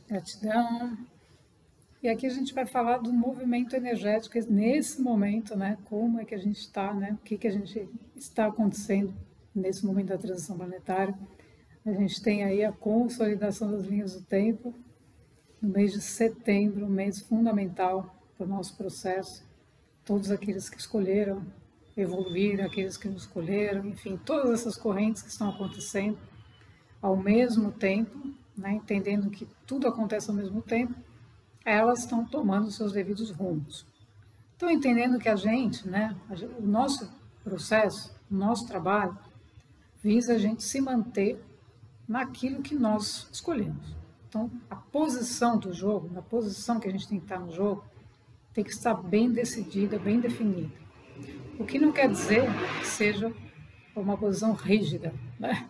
Gratidão. E aqui a gente vai falar do movimento energético nesse momento, né? Como é que a gente está, né? O que a gente está acontecendo nesse momento da transição planetária. A gente tem aí a consolidação das linhas do tempo no mês de setembro, um mês fundamental para o nosso processo. Todos aqueles que escolheram evoluir, aqueles que não escolheram, enfim, todas essas correntes que estão acontecendo ao mesmo tempo, né? Entendendo que tudo acontece ao mesmo tempo, elas estão tomando seus devidos rumos. Então, entendendo que a gente, né, o nosso processo, o nosso trabalho, visa a gente se manter naquilo que nós escolhemos. Então, a posição do jogo, na posição que a gente tem que estar no jogo, tem que estar bem decidida, bem definida. O que não quer dizer que seja uma posição rígida, né?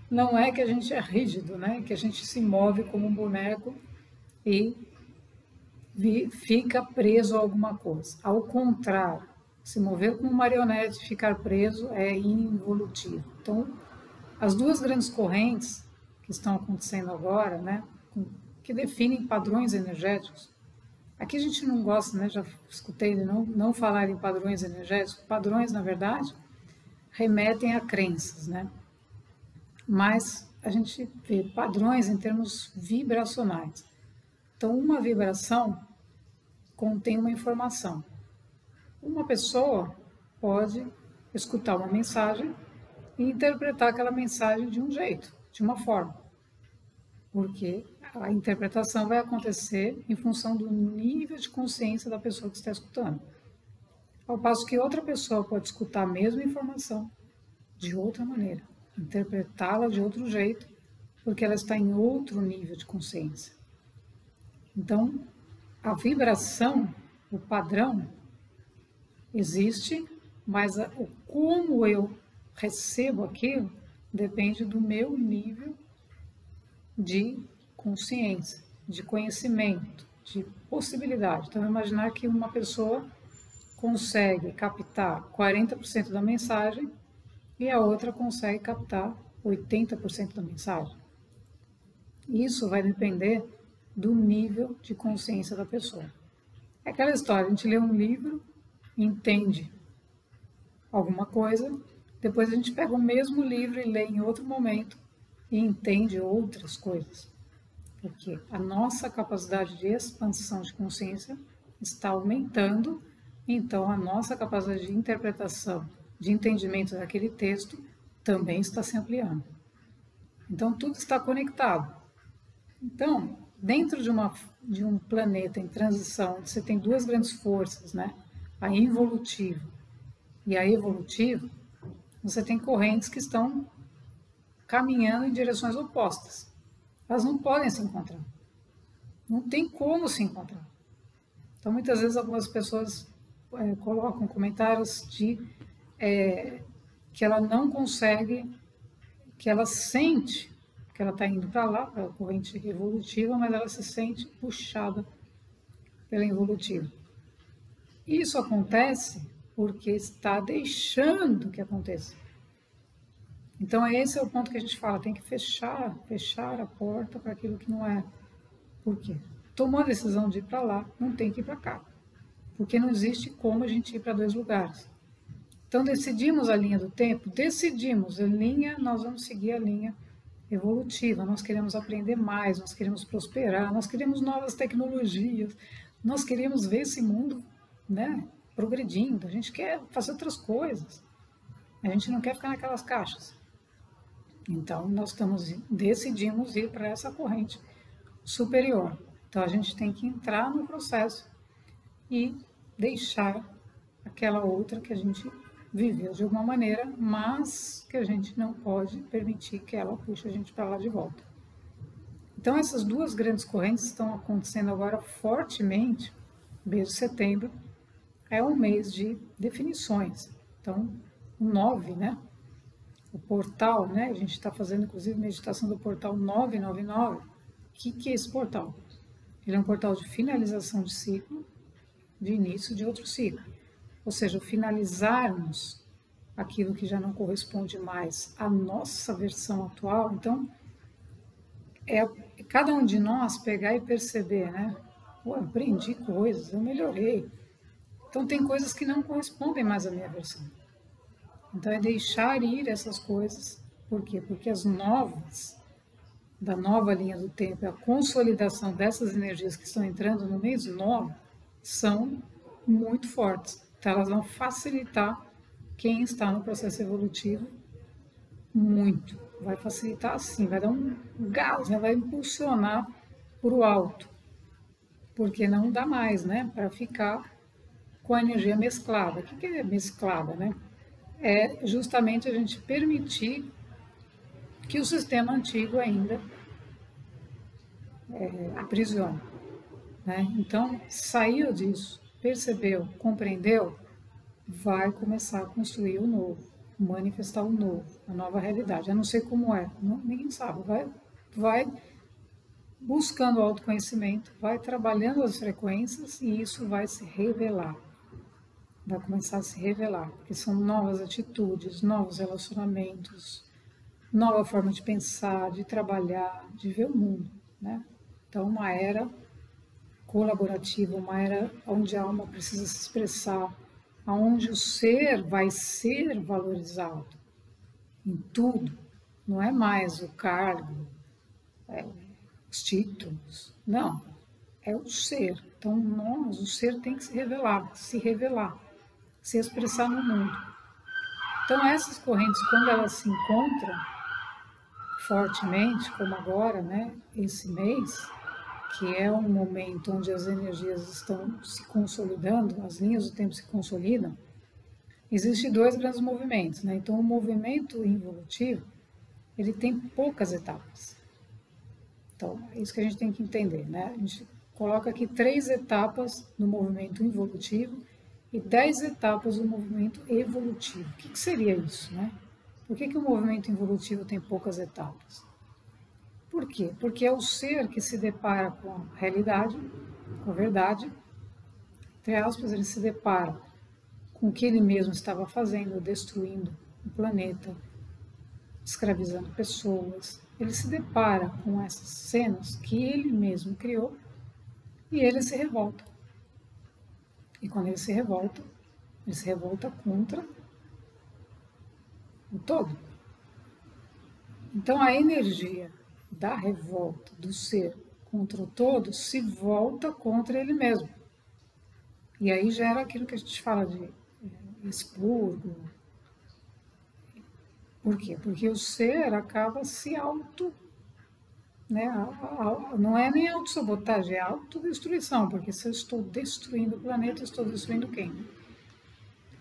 Não é que a gente é rígido, né? Que a gente se move como um boneco e fica preso a alguma coisa. Ao contrário, se mover como marionete e ficar preso é involutivo. Então, as duas grandes correntes que estão acontecendo agora, né, que definem padrões energéticos, aqui a gente não gosta, né, já escutei de não falar em padrões energéticos. Padrões, na verdade, remetem a crenças, né? Mas a gente vê padrões em termos vibracionais. Então, uma vibração contém uma informação. Uma pessoa pode escutar uma mensagem e interpretar aquela mensagem de um jeito, de uma forma, porque a interpretação vai acontecer em função do nível de consciência da pessoa que está escutando. Ao passo que outra pessoa pode escutar a mesma informação de outra maneira, interpretá-la de outro jeito, porque ela está em outro nível de consciência. Então, a vibração, o padrão, existe, mas o como eu recebo aquilo depende do meu nível de consciência, de conhecimento, de possibilidade. Então, imaginar que uma pessoa consegue captar 40% da mensagem e a outra consegue captar 80% da mensagem. Isso vai depender do nível de consciência da pessoa. É aquela história, a gente lê um livro, entende alguma coisa, depois a gente pega o mesmo livro e lê em outro momento e entende outras coisas. Porque a nossa capacidade de expansão de consciência está aumentando, então a nossa capacidade de interpretação, de entendimento daquele texto também está se ampliando. Então tudo está conectado. Então, dentro de um planeta em transição, onde você tem duas grandes forças, né? A involutiva e a evolutiva, você tem correntes que estão caminhando em direções opostas. Elas não podem se encontrar. Não tem como se encontrar. Então, muitas vezes, algumas pessoas colocam comentários de que ela não consegue, que ela sente que ela está indo para lá, para a corrente evolutiva, mas ela se sente puxada pela involutiva. Isso acontece porque está deixando que aconteça. Então, esse é o ponto que a gente fala, tem que fechar a porta para aquilo que não é. Por quê? Tomou a decisão de ir para lá, não tem que ir para cá. Porque não existe como a gente ir para dois lugares. Então, decidimos a linha do tempo, decidimos a linha, nós vamos seguir a linha evolutiva, nós queremos aprender mais, nós queremos prosperar, nós queremos novas tecnologias, nós queremos ver esse mundo, né, progredindo, a gente quer fazer outras coisas, a gente não quer ficar naquelas caixas. Então, nós decidimos ir para essa corrente superior. Então, a gente tem que entrar no processo e deixar aquela outra que a gente viveu de alguma maneira, mas que a gente não pode permitir que ela puxe a gente para lá de volta. Então, essas duas grandes correntes estão acontecendo agora fortemente. Mês de setembro é um mês de definições. Então, o 9, né? O portal, né? A gente está fazendo, inclusive, meditação do portal 999. O que é esse portal? Ele é um portal de finalização de ciclo, de início de outro ciclo. Ou seja, finalizarmos aquilo que já não corresponde mais à nossa versão atual. Então, cada um de nós pegar e perceber, né? Pô, eu aprendi coisas, eu melhorei. Então tem coisas que não correspondem mais à minha versão. Então é deixar ir essas coisas. Por quê? Porque as novas, da nova linha do tempo, a consolidação dessas energias que estão entrando no mês novo, são muito fortes. Então elas vão facilitar quem está no processo evolutivo muito. Vai facilitar sim, vai dar um gás, né? Vai impulsionar para o alto. Porque não dá mais, né? Para ficar com a energia mesclada. O que é mesclada, né? É justamente a gente permitir que o sistema antigo ainda aprisione, né? Então, saiu disso, percebeu, compreendeu, vai começar a construir o novo, manifestar o novo, a nova realidade. Eu não sei como é, ninguém sabe. Vai buscando o autoconhecimento, vai trabalhando as frequências e isso vai se revelar. Vai começar a se revelar, porque são novas atitudes, novos relacionamentos, nova forma de pensar, de trabalhar, de ver o mundo, né? Então, uma era colaborativa, uma era onde a alma precisa se expressar, onde o ser vai ser valorizado em tudo, não é mais o cargo, os títulos, não, é o ser. Então, nós, o ser tem que se revelar, se expressar no mundo. Então, essas correntes, quando elas se encontram fortemente, como agora, né, esse mês, que é um momento onde as energias estão se consolidando, as linhas do tempo se consolidam, existem dois grandes movimentos, né? Então, o movimento involutivo, ele tem poucas etapas. Então, é isso que a gente tem que entender, né? A gente coloca aqui 3 etapas no movimento involutivo e 10 etapas no movimento evolutivo. O que seria isso, né? Por que o movimento involutivo tem poucas etapas? Por quê? Porque é o ser que se depara com a realidade, com a verdade, entre aspas, ele se depara com o que ele mesmo estava fazendo, destruindo o planeta, escravizando pessoas. Ele se depara com essas cenas que ele mesmo criou e ele se revolta. E quando ele se revolta contra o todo. Então a energia da revolta do ser contra o todo se volta contra ele mesmo. E aí gera aquilo que a gente fala de expurgo. Por quê? Porque o ser acaba se auto, né? Não é nem autossabotagem, é autodestruição, porque se eu estou destruindo o planeta, eu estou destruindo quem?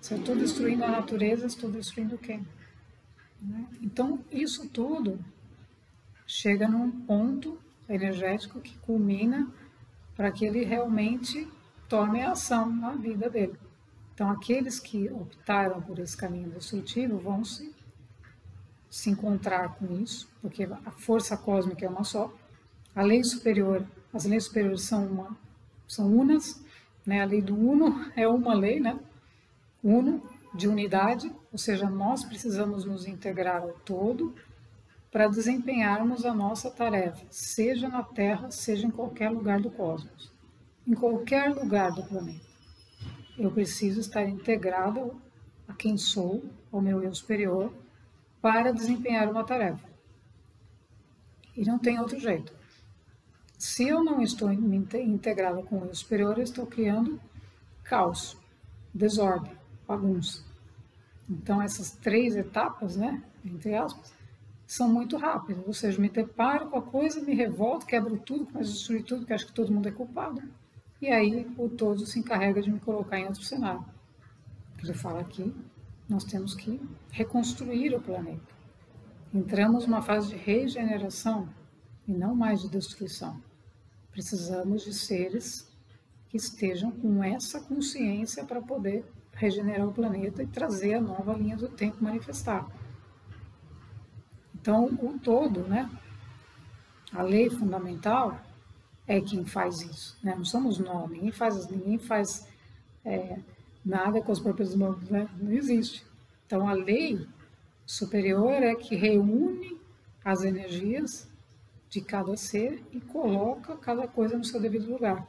Se eu estou destruindo a natureza, eu estou destruindo quem? Né? Então, isso tudo chega num ponto energético que culmina para que ele realmente tome ação na vida dele. Então, aqueles que optaram por esse caminho destrutivo vão se encontrar com isso, porque a força cósmica é uma só. A lei superior, as leis superiores são unas, né? A lei do uno é uma lei, né? Uno, de unidade, ou seja, nós precisamos nos integrar ao todo para desempenharmos a nossa tarefa, seja na Terra, seja em qualquer lugar do cosmos, em qualquer lugar do planeta. Eu preciso estar integrado a quem sou, ao meu eu superior, para desempenhar uma tarefa. E não tem outro jeito. Se eu não estou integrado com o eu superior, eu estou criando caos, desordem, bagunça. Então, essas 3 etapas, né, entre aspas, são muito rápidas. Ou seja, me deparo com a coisa, me revolto, quebro tudo, começo a destruir tudo, porque acho que todo mundo é culpado. E aí o todo se encarrega de me colocar em outro cenário. Ele fala aqui, nós temos que reconstruir o planeta. Entramos numa fase de regeneração e não mais de destruição. Precisamos de seres que estejam com essa consciência para poder regenerar o planeta e trazer a nova linha do tempo manifestar. Então, o todo, né? A lei fundamental é quem faz isso, né? Não somos nós, ninguém faz nada com as próprias mãos, né? Não existe. Então, a lei superior é que reúne as energias de cada ser e coloca cada coisa no seu devido lugar.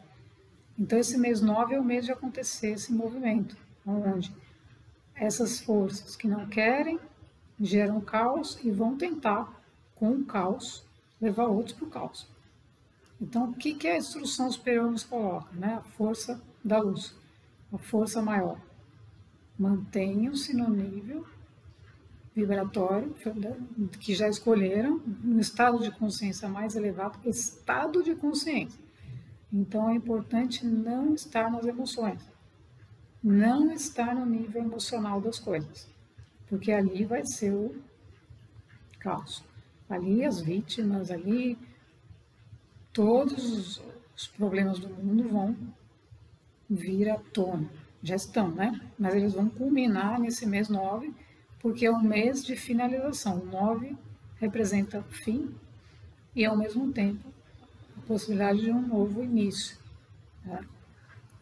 Então, esse mês 9 é o mês de acontecer esse movimento, onde essas forças que não querem geram caos e vão tentar, com o caos, levar outros para o caos. Então, o que a instrução superior nos coloca? Né? A força da luz, a força maior. Mantenham-se no nível vibratório que já escolheram, no estado de consciência mais elevado, estado de consciência. Então é importante não estar nas emoções, não estar no nível emocional das coisas, porque ali vai ser o caos. Ali as vítimas, ali todos os problemas do mundo vão vir à tona. Já estão, né? Mas eles vão culminar nesse mês 9, porque é um mês de finalização. O 9 representa fim e, ao mesmo tempo, a possibilidade de um novo início. Né?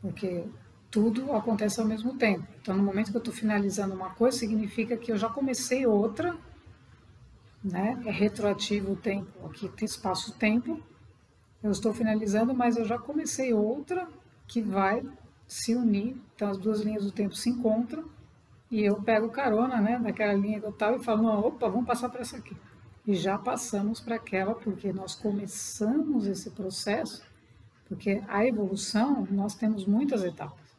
Porque tudo acontece ao mesmo tempo. Então, no momento que eu estou finalizando uma coisa, significa que eu já comecei outra, né? É retroativo o tempo, aqui tem espaço-tempo. Eu estou finalizando, mas eu já comecei outra que vai se unir. Então, as duas linhas do tempo se encontram e eu pego carona, né, daquela linha que eu estava e falo, não, opa, vamos passar para essa aqui. E já passamos para aquela, porque nós começamos esse processo, porque a evolução, nós temos muitas etapas.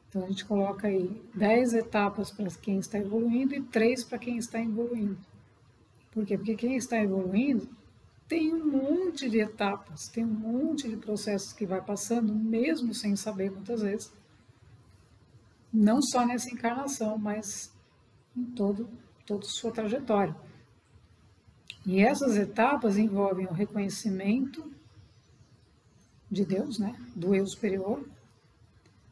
Então, a gente coloca aí 10 etapas para quem está evoluindo e 3 para quem está evoluindo. Por quê? Porque quem está evoluindo tem um monte de etapas, tem um monte de processos que vai passando, mesmo sem saber muitas vezes, não só nessa encarnação, mas em toda a sua trajetória. E essas etapas envolvem o reconhecimento de Deus, né, do eu superior,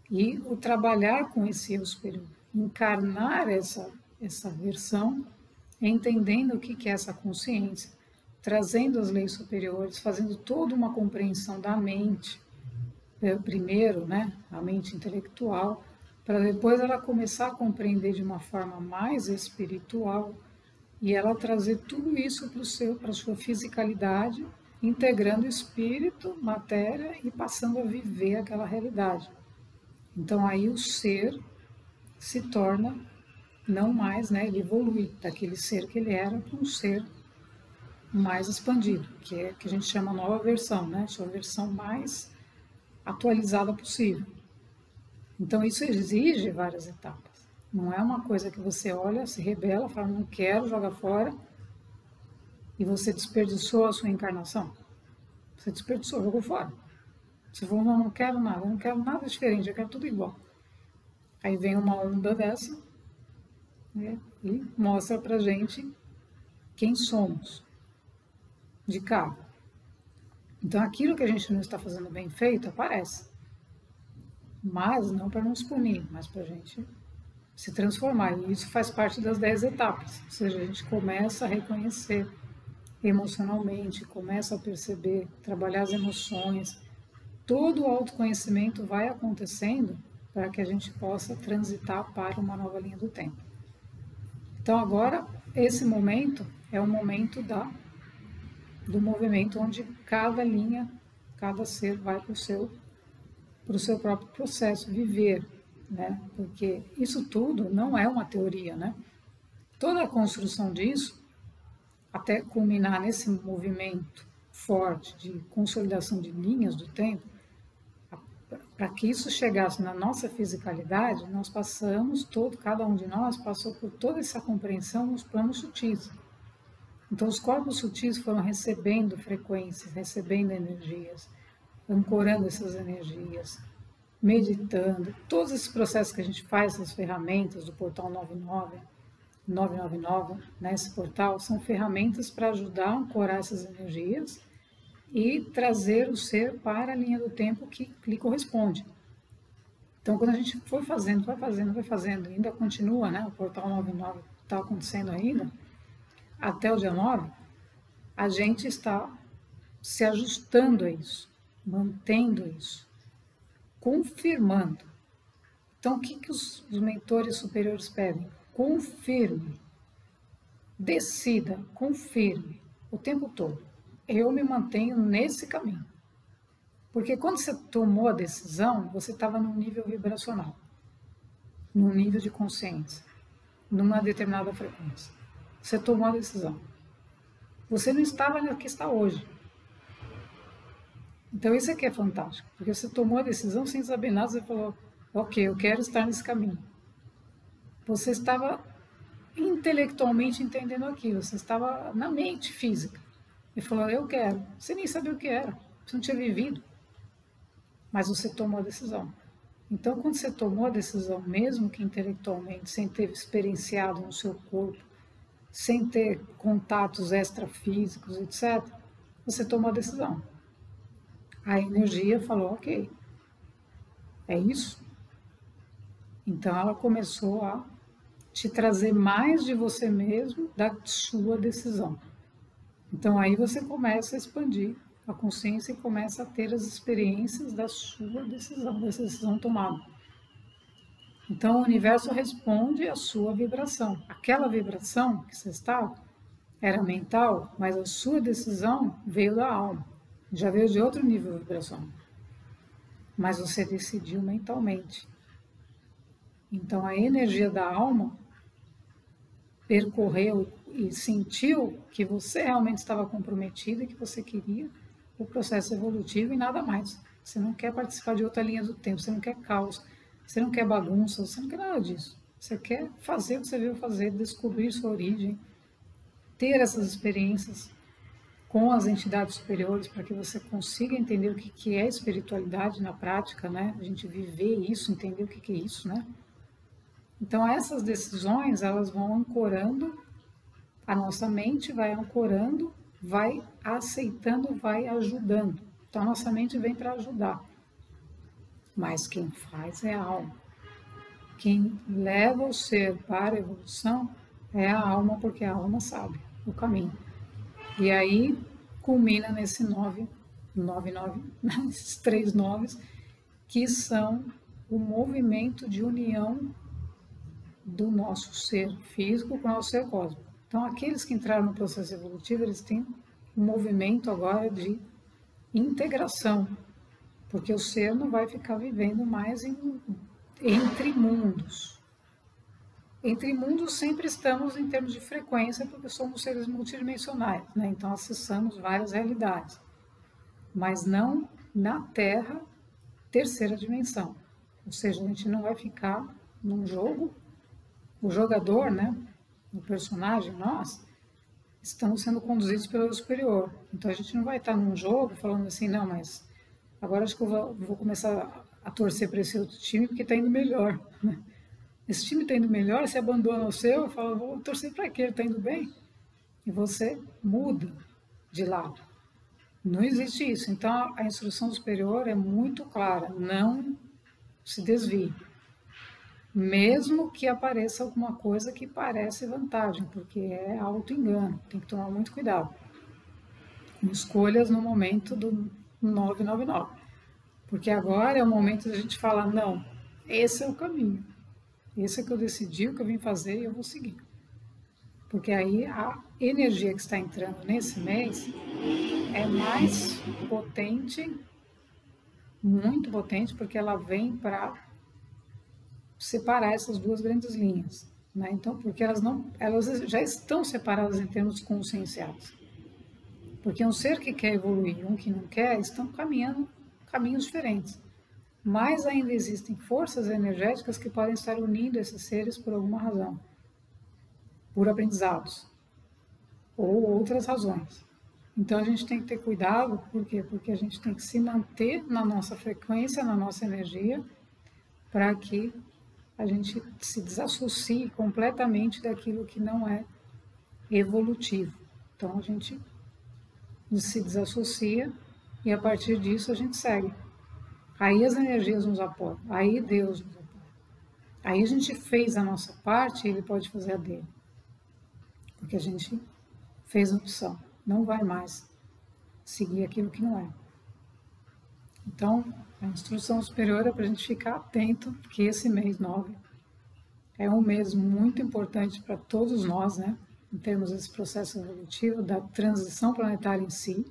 e o trabalhar com esse eu superior, encarnar essa versão, entendendo o que é essa consciência, trazendo as leis superiores, fazendo toda uma compreensão da mente, primeiro, né, a mente intelectual, para depois ela começar a compreender de uma forma mais espiritual e ela trazer tudo isso para a sua fisicalidade, integrando espírito, matéria e passando a viver aquela realidade. Então aí o ser se torna não mais, né, ele evolui daquele ser que ele era para um ser mais expandido, que a gente chama nova versão, né? A versão mais atualizada possível. Então isso exige várias etapas. Não é uma coisa que você olha, se rebela, fala não quero, joga fora e você desperdiçou a sua encarnação. Você desperdiçou, jogou fora. Você falou não quero nada diferente, eu quero tudo igual. Aí vem uma onda dessa, né, e mostra pra gente quem somos de cá. Então aquilo que a gente não está fazendo bem feito aparece. Mas não para nos punir, mas para a gente se transformar. E isso faz parte das 10 etapas. Ou seja, a gente começa a reconhecer emocionalmente, começa a perceber, trabalhar as emoções. Todo o autoconhecimento vai acontecendo para que a gente possa transitar para uma nova linha do tempo. Então agora, esse momento é o momento do movimento onde cada linha, cada ser vai para o seu próprio processo, viver, né? Porque isso tudo não é uma teoria, né? Toda a construção disso, até culminar nesse movimento forte de consolidação de linhas do tempo, para que isso chegasse na nossa fisicalidade, nós passamos cada um de nós passou por toda essa compreensão nos planos sutis. Então, os corpos sutis foram recebendo frequências, recebendo energias, ancorando essas energias, meditando. Todos esses processos que a gente faz, essas ferramentas do portal 999, né, esse portal, são ferramentas para ajudar a ancorar essas energias e trazer o ser para a linha do tempo que lhe corresponde. Então, quando a gente for fazendo, vai fazendo, ainda continua, né, o portal 99 está acontecendo ainda, até o dia 9, a gente está se ajustando a isso, mantendo isso, confirmando. Então, o que os mentores superiores pedem? Confirme, decida, confirme, o tempo todo. eu me mantenho nesse caminho. Porque quando você tomou a decisão, você estava num nível vibracional, num nível de consciência, numa determinada frequência. Você tomou a decisão. Você não estava no que está hoje. Então isso aqui é fantástico, porque você tomou a decisão sem saber nada, você falou, ok, eu quero estar nesse caminho. Você estava intelectualmente entendendo aquilo, você estava na mente física. E falou, eu quero. Você nem sabia o que era, você não tinha vivido. Mas você tomou a decisão. Então, quando você tomou a decisão, mesmo que intelectualmente, sem ter experienciado no seu corpo, sem ter contatos extrafísicos, etc., você tomou a decisão. A energia falou, ok, é isso. Então, ela começou a te trazer mais de você mesmo, da sua decisão. Então, aí você começa a expandir a consciência e começa a ter as experiências da sua decisão, dessa decisão tomada. Então, o universo responde à sua vibração. Aquela vibração que você estava era mental, mas a sua decisão veio da alma. Já veio de outro nível de vibração. Mas você decidiu mentalmente. Então, a energia da alma percorreu e sentiu que você realmente estava comprometido e que você queria o processo evolutivo e nada mais. Você não quer participar de outra linha do tempo, você não quer caos, você não quer bagunça, você não quer nada disso. Você quer fazer o que você veio fazer, descobrir sua origem, ter essas experiências com as entidades superiores para que você consiga entender o que é espiritualidade na prática, né? A gente viver isso, entender o que é isso, né? Então essas decisões, elas vão ancorando, a nossa mente vai ancorando, vai aceitando, vai ajudando. Então a nossa mente vem para ajudar. Mas quem faz é a alma. Quem leva o ser para a evolução é a alma, porque a alma sabe o caminho. E aí culmina nesse 9, esses 3 noves, que são o movimento de união do nosso ser físico com o nosso ser cósmico. Então, aqueles que entraram no processo evolutivo, eles têm um movimento agora de integração, porque o ser não vai ficar vivendo mais entre mundos. Entre mundos sempre estamos em termos de frequência, porque somos seres multidimensionais, né? Então acessamos várias realidades, mas não na Terra, terceira dimensão. Ou seja, a gente não vai ficar num jogo, o jogador, né, o personagem, nós, estamos sendo conduzidos pelo superior. Então a gente não vai estar num jogo falando assim, não, mas agora acho que eu vou começar a torcer para esse outro time porque está indo melhor, né? Esse time está indo melhor, você abandona o seu, eu falo, vou torcer para aquele, está indo bem. E você muda de lado. Não existe isso. Então, a instrução superior é muito clara, não se desvie. Mesmo que apareça alguma coisa que parece vantagem, porque é auto-engano, tem que tomar muito cuidado. Com escolhas no momento do 999. Porque agora é o momento da gente falar, não, esse é o caminho. Esse é que eu decidi, o que eu vim fazer e eu vou seguir. Porque aí a energia que está entrando nesse mês é mais potente, muito potente, porque ela vem para separar essas duas grandes linhas, né? Então, porque elas já estão separadas em termos conscienciais. Porque um ser que quer evoluir e um que não quer estão caminhando caminhos diferentes. Mas ainda existem forças energéticas que podem estar unindo esses seres por alguma razão, por aprendizados ou outras razões. Então a gente tem que ter cuidado, por quê? Porque a gente tem que se manter na nossa frequência, na nossa energia, para que a gente se desassocie completamente daquilo que não é evolutivo. Então a gente se desassocia e a partir disso a gente segue. Aí as energias nos apoiam, aí Deus nos apoia. Aí a gente fez a nossa parte e Ele pode fazer a dele. Porque a gente fez a opção, não vai mais seguir aquilo que não é. Então, a instrução superior é para a gente ficar atento, que esse mês 9 é um mês muito importante para todos nós, né? em termos desse processo evolutivo, da transição planetária em si.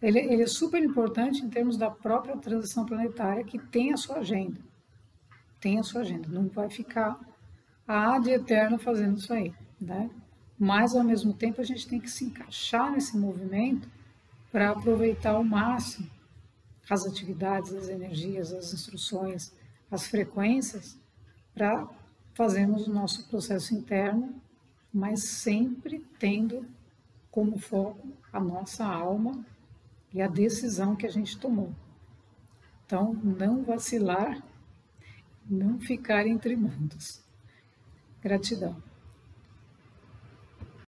Ele é super importante em termos da própria transição planetária, que tem a sua agenda. Tem a sua agenda, não vai ficar ad eterno fazendo isso aí, né? Mas, ao mesmo tempo, a gente tem que se encaixar nesse movimento para aproveitar ao máximo as atividades, as energias, as instruções, as frequências, para fazermos o nosso processo interno, mas sempre tendo como foco a nossa alma e a decisão que a gente tomou. Então, não vacilar, não ficar entre mundos. Gratidão.